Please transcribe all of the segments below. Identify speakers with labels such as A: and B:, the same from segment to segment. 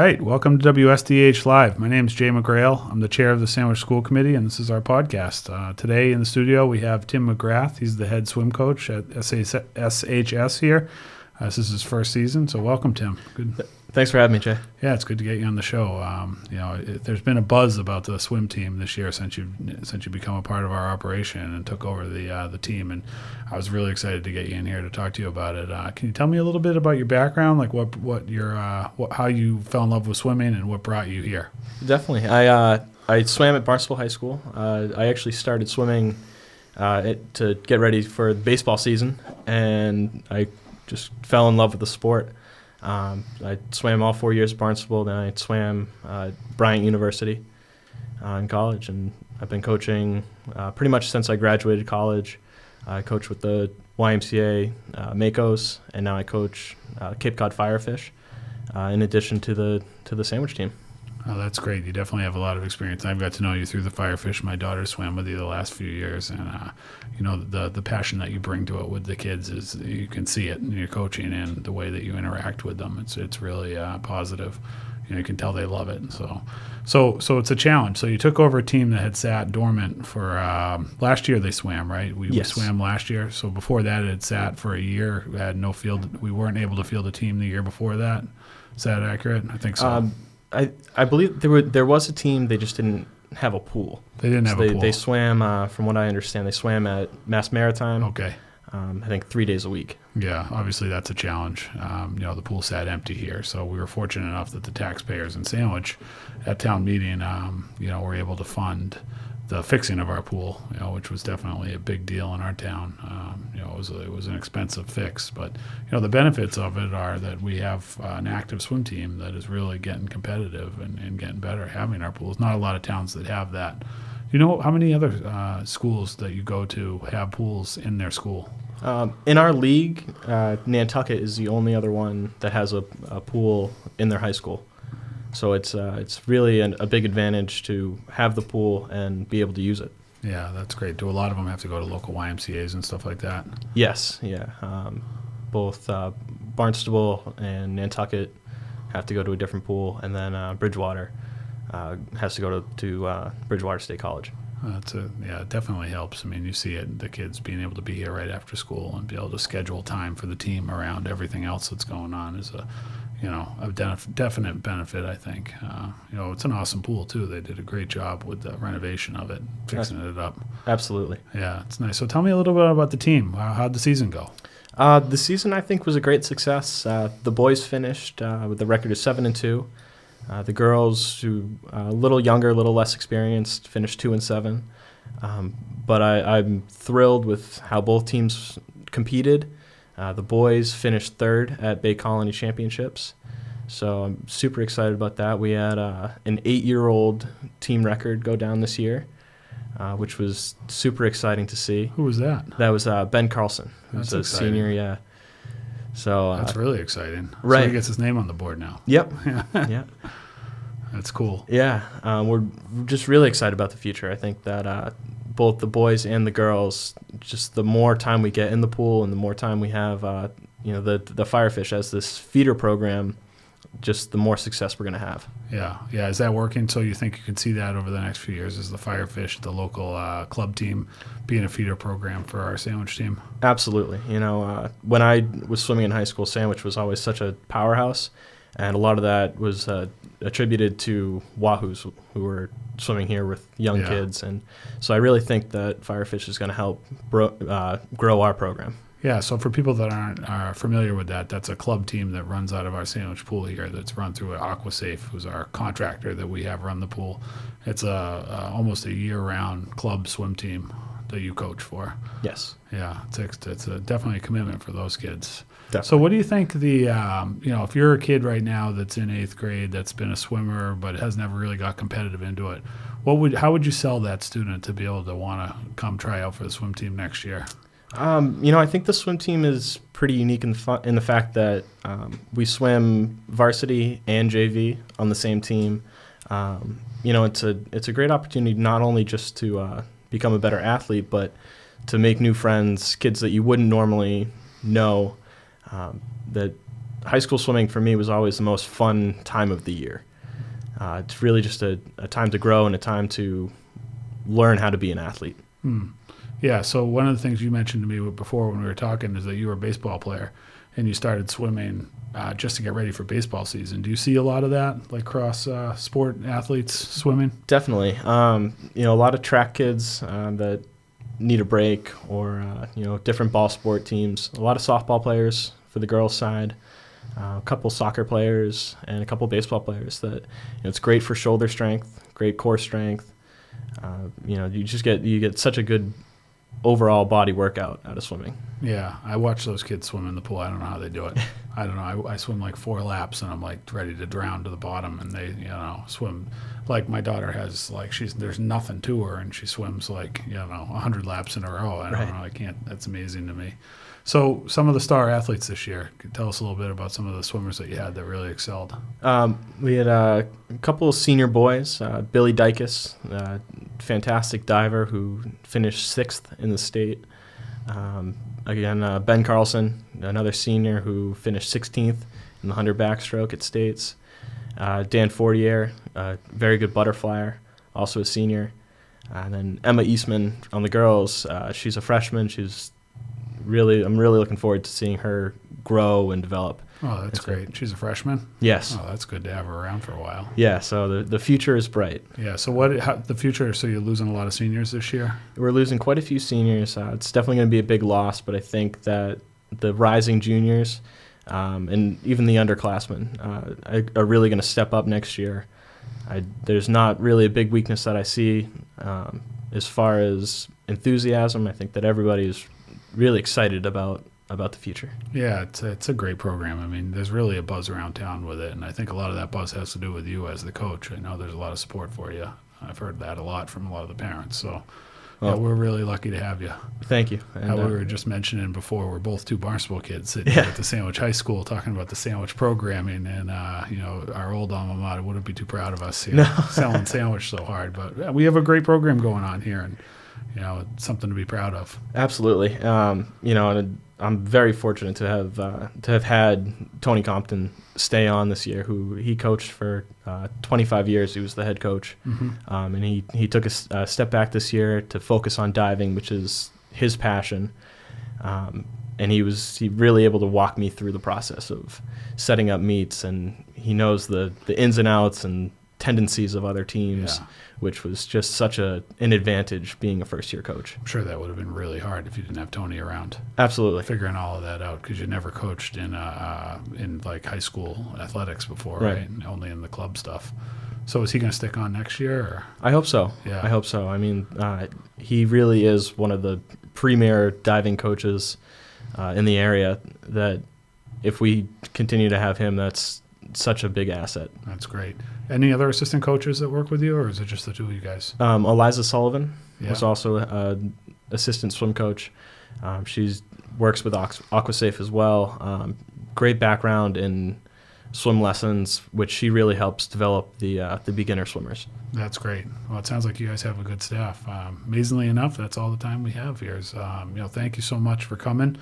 A: right, welcome to WSDH Live. My name is Jay McGrath. I'm the chair of the Sandwich School Committee, and this is our podcast. Today in the studio we have Tim McGrath. He's the head swim coach at SHS here. This is his first season, so welcome, Tim. Good.
B: Thanks for having me, Jay.
A: Yeah, it's good to get you on the show. There's been a buzz about the swim team this year since you become a part of our operation and took over the team, and I was really excited to get you in here to talk to you about it. Can you tell me a little bit about your background, like how you fell in love with swimming and what brought you here?
B: Definitely. I swam at Barnstable High School. I actually started swimming to get ready for the baseball season, and I just fell in love with the sport. I swam all 4 years at Barnstable, then I swam Bryant University in college, and I've been coaching pretty much since I graduated college. I coached with the YMCA Makos, and now I coach Cape Cod Firefish, in addition to the sandwich team.
A: Oh, that's great. You definitely have a lot of experience. I've got to know you through the Firefish. My daughter swam with you the last few years, and the passion that you bring to it with the kids is you can see it in your coaching and the way that you interact with them. It's really positive. You can tell they love it. So it's a challenge. So you took over a team that had sat dormant for last year. They swam, right? We swam last year. So before that, it had sat for a year. We had no field. We weren't able to field a team the year before that. Is that accurate? I think so.
B: I believe there was a team. They just didn't have a pool.
A: They didn't have a pool.
B: They swam, from what I understand, they swam at Mass Maritime.
A: Okay.
B: I think 3 days a week.
A: Yeah, obviously that's a challenge. The pool sat empty here, so we were fortunate enough that the taxpayers in Sandwich at town meeting, were able to fund the fixing of our pool, which was definitely a big deal in our town. It was an expensive fix, but the benefits of it are that we have an active swim team that is really getting competitive and getting better having our pools. Not a lot of towns that have that. Do you know how many other schools that you go to have pools in their school?
B: In our league, Nantucket is the only other one that has a pool in their high school. So it's really a big advantage to have the pool and be able to use it.
A: Yeah, that's great. Do a lot of them have to go to local YMCAs and stuff like that?
B: Yes, yeah. Both Barnstable and Nantucket have to go to a different pool, and then Bridgewater has to go to Bridgewater State College.
A: It definitely helps. I mean, you see it, the kids being able to be here right after school and be able to schedule time for the team around everything else that's going on is a definite benefit, I think. It's an awesome pool, too. They did a great job with the renovation of it, fixing it up.
B: Absolutely.
A: Yeah, it's nice. So tell me a little bit about the team. How'd the season go?
B: The season, I think, was a great success. The boys finished with the record of 7-2. The girls, who a little younger, a little less experienced, finished 2-7. But I'm thrilled with how both teams competed. The boys finished third at Bay Colony Championships, so I'm super excited about that. We had an 8-year-old team record go down this year, which was super exciting to see.
A: Who was that?
B: That was Ben Carlson, who's a senior. Yeah. So
A: that's really exciting.
B: Right.
A: So he gets his name on the board now.
B: Yep. Yeah.
A: That's cool.
B: Yeah. We're just really excited about the future. I think that both the boys and the girls, just the more time we get in the pool and the more time we have, the Firefish as this feeder program, just the more success we're going to have.
A: Yeah. Is that working? So you think you can see that over the next few years as the Firefish, the local club team, being a feeder program for our Sandwich team?
B: Absolutely. When I was swimming in high school, Sandwich was always such a powerhouse, and a lot of that was attributed to Wahoos who were swimming here with young kids, and so I really think that Firefish is going to help grow our program.
A: Yeah, so for people that aren't familiar with that, that's a club team that runs out of our Sandwich pool here that's run through AquaSafe, who's our contractor that we have run the pool. It's almost a year-round club swim team that you coach for.
B: Yes.
A: Yeah, it's definitely a commitment for those kids.
B: Definitely.
A: So what do you think if you're a kid right now that's in 8th grade that's been a swimmer but has never really got competitive into it, how would you sell that student to be able to want to come try out for the swim team next year?
B: I think the swim team is pretty unique in the fact that we swim varsity and JV on the same team. It's a great opportunity not only just to become a better athlete, but to make new friends, kids that you wouldn't normally know that high school swimming for me was always the most fun time of the year. It's really just a time to grow and a time to learn how to be an athlete.
A: Yeah, so one of the things you mentioned to me before when we were talking is that you were a baseball player and you started swimming just to get ready for baseball season. Do you see a lot of that, like cross sport athletes swimming?
B: Definitely. A lot of track kids that need a break, or different ball sport teams. A lot of softball players for the girls' side. A couple soccer players and a couple baseball players that it's great for shoulder strength, great core strength. You get such a good overall body workout out of swimming.
A: Yeah, I watch those kids swim in the pool. I don't know how they do it. I don't know. I swim like 4 laps and I'm like ready to drown to the bottom, and they swim like my daughter has there's nothing to her and she swims 100 laps in a row. I don't know. I can't. That's amazing to me. So some of the star athletes this year, tell us a little bit about some of the swimmers that you had that really excelled.
B: We had a couple of senior boys. Billy Dykes, fantastic diver who finished 6th in the state. Ben Carlson, another senior who finished 16th in the 100 backstroke at states. Dan Fortier, very good butterflyer, also a senior. And then Emma Eastman on the girls. She's a freshman. I'm really looking forward to seeing her grow and develop.
A: Oh, that's great. She's a freshman?
B: Yes.
A: Oh, that's good to have her around for a while.
B: Yeah, so the future is bright.
A: Yeah, so the future, so you're losing a lot of seniors this year?
B: We're losing quite a few seniors. It's definitely going to be a big loss, but I think that the rising juniors and even the underclassmen are really going to step up next year. There's not really a big weakness that I see as far as enthusiasm. I think that everybody is really excited about the future.
A: Yeah, it's a great program. I mean, there's really a buzz around town with it, and I think a lot of that buzz has to do with you as the coach. I know there's a lot of support for you. I've heard that a lot from a lot of the parents. So we're really lucky to have you.
B: Thank you. And,
A: we were just mentioning before, we're both 2 Barnstable kids sitting here at the Sandwich High School talking about the sandwich programming, and our old alma mater wouldn't be too proud of us selling sandwich so hard. But we have a great program going on here, and it's something to be proud of.
B: Absolutely. And I'm very fortunate to have had Tony Compton stay on this year, who he coached for 25 years. He was the head coach. And he took a step back this year to focus on diving, which is his passion. And he really able to walk me through the process of setting up meets, and he knows the ins and outs and tendencies of other teams, which was just such an advantage being a first-year coach. I'm
A: sure that would have been really hard if you didn't have Tony around.
B: Absolutely.
A: Figuring all of that out, because you never coached in high school athletics before, right? Only in the club stuff. So is he going to stick on next year? Or?
B: I hope so.
A: Yeah.
B: I hope so. I mean, he really is one of the premier diving coaches in the area that if we continue to have him, that's such a big asset.
A: That's great. Any other assistant coaches that work with you, or is it just the 2 of you guys?
B: Eliza Sullivan was also an assistant swim coach. She works with Aquasafe as well. Great background in swim lessons, which she really helps develop the beginner swimmers.
A: That's great. Well, it sounds like you guys have a good staff. Amazingly enough, that's all the time we have here. Thank you so much for coming.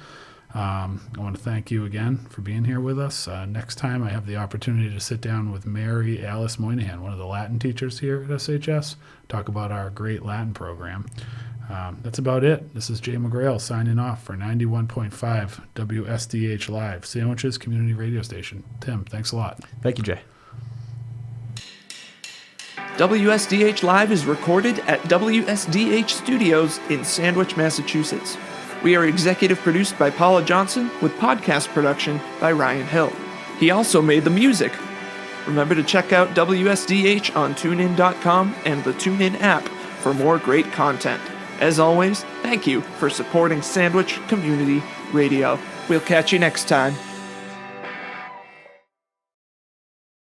A: I want to thank you again for being here with us. Next time I have the opportunity to sit down with Mary Alice Moynihan, one of the Latin teachers here at SHS, talk about our great Latin program. That's about it. This is Jay McGrath signing off for 91.5 WSDH Live, Sandwiches Community Radio Station. Tim, thanks a lot.
B: Thank you, Jay.
C: WSDH Live is recorded at WSDH Studios in Sandwich, Massachusetts. We are executive produced by Paula Johnson with podcast production by Ryan Hill. He also made the music. Remember to check out WSDH on TuneIn.com and the TuneIn app for more great content. As always, thank you for supporting Sandwich Community Radio. We'll catch you next time.